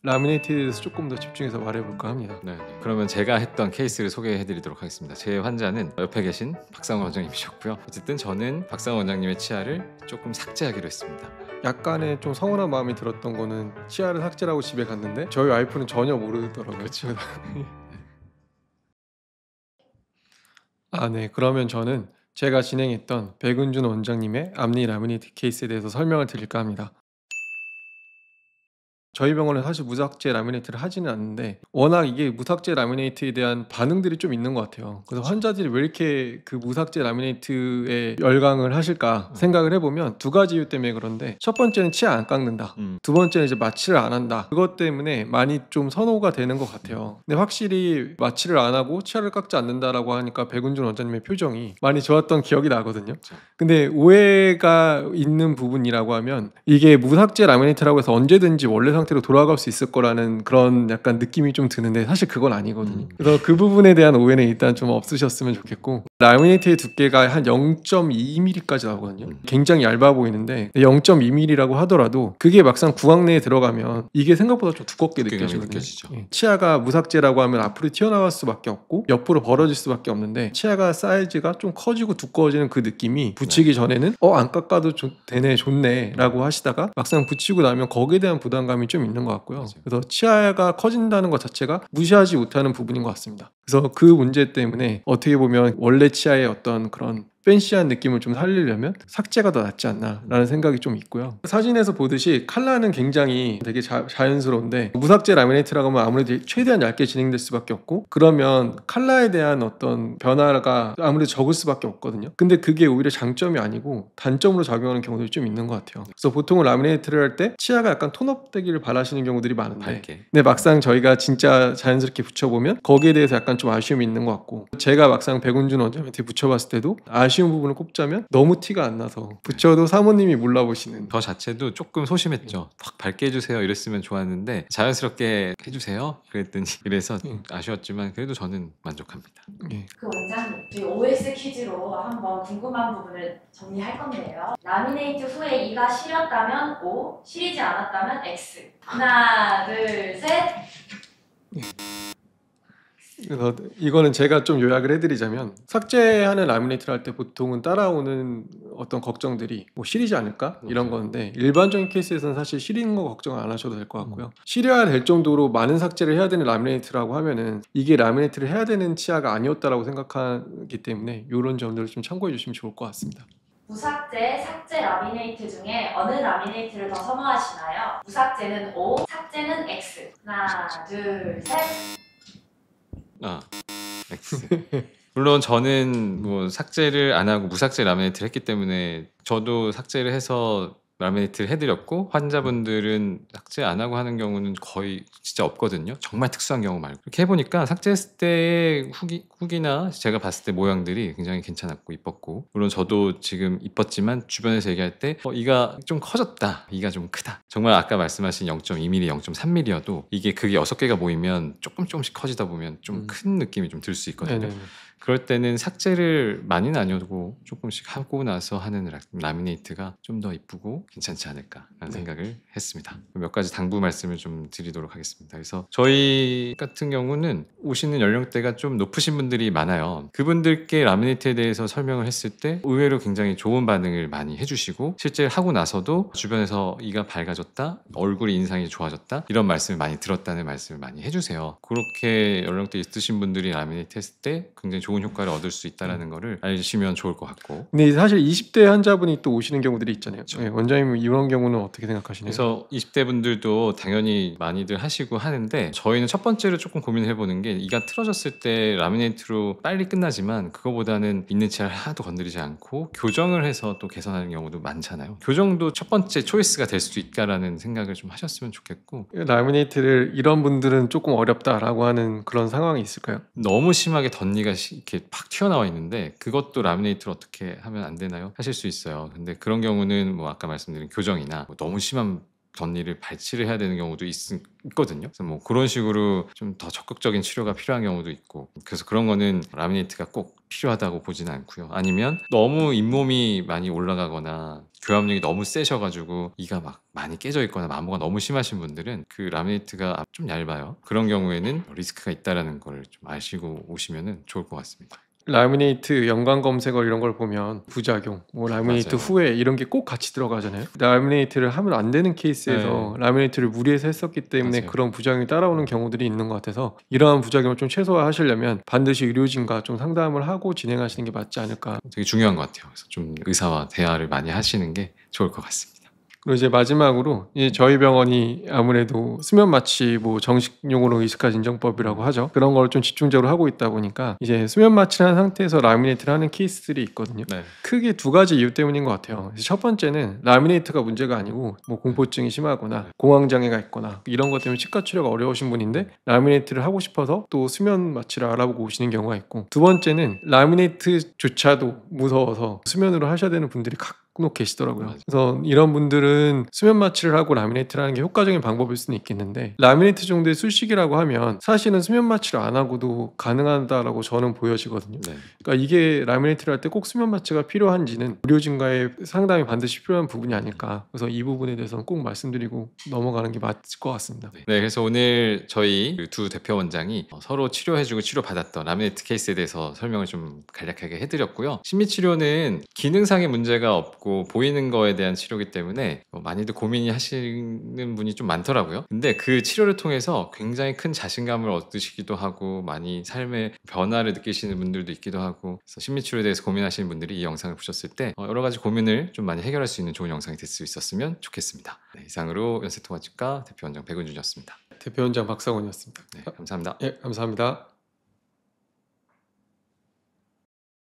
라미네이트에 대해서 조금 더 집중해서 말해볼까 합니다. 네. 그러면 제가 했던 케이스를 소개해드리도록 하겠습니다. 제 환자는 옆에 계신 박상원 원장님이셨고요. 어쨌든 저는 박상원 원장님의 치아를 조금 삭제하기로 했습니다. 약간의 좀 서운한 마음이 들었던 거는 치아를 삭제하고 집에 갔는데 저희 와이프는 전혀 모르더라고요. 그렇죠. 네. 그러면 저는 제가 진행했던 백은준 원장님의 앞니 라미네이트 케이스에 대해서 설명을 드릴까 합니다. 저희 병원은 사실 무삭제 라미네이트를 하지는 않는데 워낙 이게 무삭제 라미네이트에 대한 반응들이 좀 있는 것 같아요. 그래서 환자들이 왜 이렇게 그 무삭제 라미네이트에 열광을 하실까 생각을 해보면 두 가지 이유 때문에 그런데, 첫 번째는 치아 안 깎는다, 두 번째는 이제 마취를 안 한다. 그것 때문에 많이 좀 선호가 되는 것 같아요. 근데 확실히 마취를 안 하고 치아를 깎지 않는다라고 하니까 백운준 원장님의 표정이 많이 좋았던 기억이 나거든요. 근데 오해가 있는 부분이라고 하면, 이게 무삭제 라미네이트라고 해서 언제든지 원래 상태로 돌아갈 수 있을 거라는 그런 약간 느낌이 좀 드는데 사실 그건 아니거든요. 그래서 그 부분에 대한 오해는 일단 좀 없으셨으면 좋겠고, 라미네이트의 두께가 한 0.2mm까지 나오거든요. 굉장히 얇아 보이는데 0.2mm라고 하더라도 그게 막상 구강 내에 들어가면 이게 생각보다 좀 두껍게 느껴지거든요. 치아가 무삭제라고 하면 앞으로 튀어나갈 수밖에 없고 옆으로 벌어질 수밖에 없는데, 치아가 사이즈가 좀 커지고 두꺼워지는 그 느낌이 붙이기 전에는 안 깎아도 되네, 좋네 라고 하시다가 막상 붙이고 나면 거기에 대한 부담감이 좀 있는 것 같고요. 그래서 치아가 커진다는 것 자체가 무시하지 못하는 부분인 것 같습니다. 그래서 그 문제 때문에 어떻게 보면 원래 치아의 어떤 그런 팬시한 느낌을 좀 살리려면 삭제가 더 낫지 않나 라는 생각이 좀 있고요. 사진에서 보듯이 칼라는 굉장히 되게 자연스러운데, 무삭제 라미네이트라고 하면 아무래도 최대한 얇게 진행될 수밖에 없고, 그러면 칼라에 대한 어떤 변화가 아무래도 적을 수밖에 없거든요. 근데 그게 오히려 장점이 아니고 단점으로 작용하는 경우들이 좀 있는 것 같아요. 그래서 보통은 라미네이트를 할 때 치아가 약간 톤업 되기를 바라시는 경우들이 많은데, 근데 막상 저희가 진짜 자연스럽게 붙여보면 거기에 대해서 약간 좀 아쉬움이 있는 것 같고, 제가 막상 백운준 원장한테 붙여봤을 때도 아쉬운 부분을 꼽자면 너무 티가 안 나서 붙여도 사모님이 몰라보시는, 저 자체도 조금 소심했죠. 확 밝게 해주세요 이랬으면 좋았는데 자연스럽게 해주세요 그랬더니 그래서 아쉬웠지만 그래도 저는 만족합니다. 그 원장님, 저희 OS 퀴즈로 한번 궁금한 부분을 정리할 건데요. 라미네이트 후에 이가 시렸다면 O, 시리지 않았다면 X. 하나, 둘, 셋. 그래서 이거는 제가 좀 요약을 해드리자면, 삭제하는 라미네이트를 할 때 보통은 따라오는 어떤 걱정들이 뭐 시리지 않을까 이런 건데, 일반적인 케이스에서는 사실 시리는 거 걱정 안 하셔도 될 것 같고요. 시려야 될 정도로 많은 삭제를 해야 되는 라미네이트라고 하면은 이게 라미네이트를 해야 되는 치아가 아니었다라고 생각하기 때문에 이런 점들을 좀 참고해 주시면 좋을 것 같습니다. 무삭제, 삭제 라미네이트 중에 어느 라미네이트를 더 선호하시나요? 무삭제는 O, 삭제는 X. 하나, 둘, 셋. X. 물론 저는 뭐 삭제를 안 하고 무삭제 라미네이트를 했기 때문에 저도 삭제를 해서 라미네이트를 해드렸고, 환자분들은 삭제 안 하고 하는 경우는 거의 진짜 없거든요. 정말 특수한 경우 말고. 이렇게 해보니까 삭제했을 때의 후기나 제가 봤을 때 모양들이 굉장히 괜찮았고 이뻤고, 물론 저도 지금 이뻤지만 주변에서 얘기할 때 이가 좀 커졌다, 이가 좀 크다, 정말 아까 말씀하신 0.2mm, 0.3mm여도 이게 그게 6개가 모이면 조금씩 커지다 보면 좀 큰 느낌이 좀 들 수 있거든요. 그럴 때는 삭제를 많이는 아니어도 조금씩 하고 나서 하는 라미네이트가 좀 더 이쁘고 괜찮지 않을까라는 생각을 했습니다. 몇 가지 당부 말씀을 좀 드리도록 하겠습니다. 그래서 저희 같은 경우는 오시는 연령대가 좀 높으신 분들이 많아요. 그분들께 라미네이트에 대해서 설명을 했을 때 의외로 굉장히 좋은 반응을 많이 해주시고, 실제 하고 나서도 주변에서 이가 밝아졌다, 얼굴 인상이 좋아졌다, 이런 말씀을 많이 들었다는 말씀을 많이 해주세요. 그렇게 연령대 있으신 분들이 라미네이트 했을 때 굉장히 좋은 효과를 얻을 수 있다는 거를 알시면 좋을 것 같고. 근데 사실 20대 환자분이 또 오시는 경우들이 있잖아요. 원장님은 이런 경우는 어떻게 생각하시나요? 그래서 20대 분들도 당연히 많이들 하시고 하는데, 저희는 첫 번째로 조금 고민을 해보는 게, 이가 틀어졌을 때 라미네이트로 빨리 끝나지만 그거보다는 있는 치아를 하나도 건드리지 않고 교정을 해서 또 개선하는 경우도 많잖아요. 교정도 첫 번째 초이스가 될 수 있다라는 생각을 좀 하셨으면 좋겠고. 라미네이트를 이런 분들은 조금 어렵다라고 하는 그런 상황이 있을까요? 너무 심하게 덧니가 이렇게 팍 튀어나와 있는데 그것도 라미네이트를 어떻게 하면 안 되나요? 하실 수 있어요. 근데 그런 경우는 뭐 아까 말씀드린 교정이나 뭐 너무 심한 전리를 발치를 해야 되는 경우도 있거든요. 그래서 뭐 그런 식으로 좀 더 적극적인 치료가 필요한 경우도 있고, 그래서 그런 거는 라미네이트가 꼭 필요하다고 보지는 않고요. 아니면 너무 잇몸이 많이 올라가거나 교합력이 너무 세셔가지고 이가 막 많이 깨져 있거나 마모가 너무 심하신 분들은 그 라미네이트가 좀 얇아요. 그런 경우에는 리스크가 있다라는 걸 좀 아시고 오시면 좋을 것 같습니다. 라미네이트 연관 검색어 이런 걸 보면 부작용, 뭐 라미네이트 맞아요. 후에 이런 게 꼭 같이 들어가잖아요. 라미네이트를 하면 안 되는 케이스에서 라미네이트를 무리해서 했었기 때문에 맞아요. 그런 부작용이 따라오는 경우들이 있는 것 같아서 이러한 부작용을 좀 최소화하시려면 반드시 의료진과 좀 상담을 하고 진행하시는 게 맞지 않을까. 되게 중요한 것 같아요. 그래서 좀 의사와 대화를 많이 하시는 게 좋을 것 같습니다. 그리고 이제 마지막으로 이제 저희 병원이 아무래도 수면 마취 뭐 정식 용어로 의식화 진정법이라고 하죠. 그런 걸 좀 집중적으로 하고 있다 보니까 이제 수면 마취를 한 상태에서 라미네이트를 하는 케이스들이 있거든요. 네. 크게 두 가지 이유 때문인 것 같아요. 그래서 첫 번째는 라미네이트가 문제가 아니고 뭐 공포증이 심하거나 공황 장애가 있거나 이런 것 때문에 치과 치료가 어려우신 분인데 라미네이트를 하고 싶어서 또 수면 마취를 알아보고 오시는 경우가 있고, 두 번째는 라미네이트조차도 무서워서 수면으로 하셔야 되는 분들이 간혹 계시더라고요. 맞아요. 그래서 이런 분들은 수면 마취를 하고 라미네이트를 하는 게 효과적인 방법일 수는 있겠는데, 라미네이트 정도의 술식이라고 하면 사실은 수면 마취를 안 하고도 가능하다라고 저는 보여지거든요. 네. 그러니까 이게 라미네이트를 할 때 꼭 수면 마취가 필요한지는 의료진과의 상담이 반드시 필요한 부분이 아닐까. 그래서 이 부분에 대해서는 꼭 말씀드리고 넘어가는 게 맞을 것 같습니다. 네, 그래서 오늘 저희 그두 대표 원장이 서로 치료해주고 치료받았던 라미네이트 케이스에 대해서 설명을 좀 간략하게 해드렸고요. 심리치료는 기능상의 문제가 없고 보이는 거에 대한 치료이기 때문에 많이들 고민이 하시는 분이 좀 많더라고요. 근데 그 치료를 통해서 굉장히 큰 자신감을 얻으시기도 하고 많이 삶의 변화를 느끼시는 분들도 있기도 하고, 그래서 심리치료에 대해서 고민하시는 분들이 이 영상을 보셨을 때 여러 가지 고민을 좀 많이 해결할 수 있는 좋은 영상이 될 수 있었으면 좋겠습니다. 네, 이상으로 연세통합치과 대표 원장 백은준이었습니다. 대표원장 박상원이었습니다. 네, 감사합니다. 예, 감사합니다.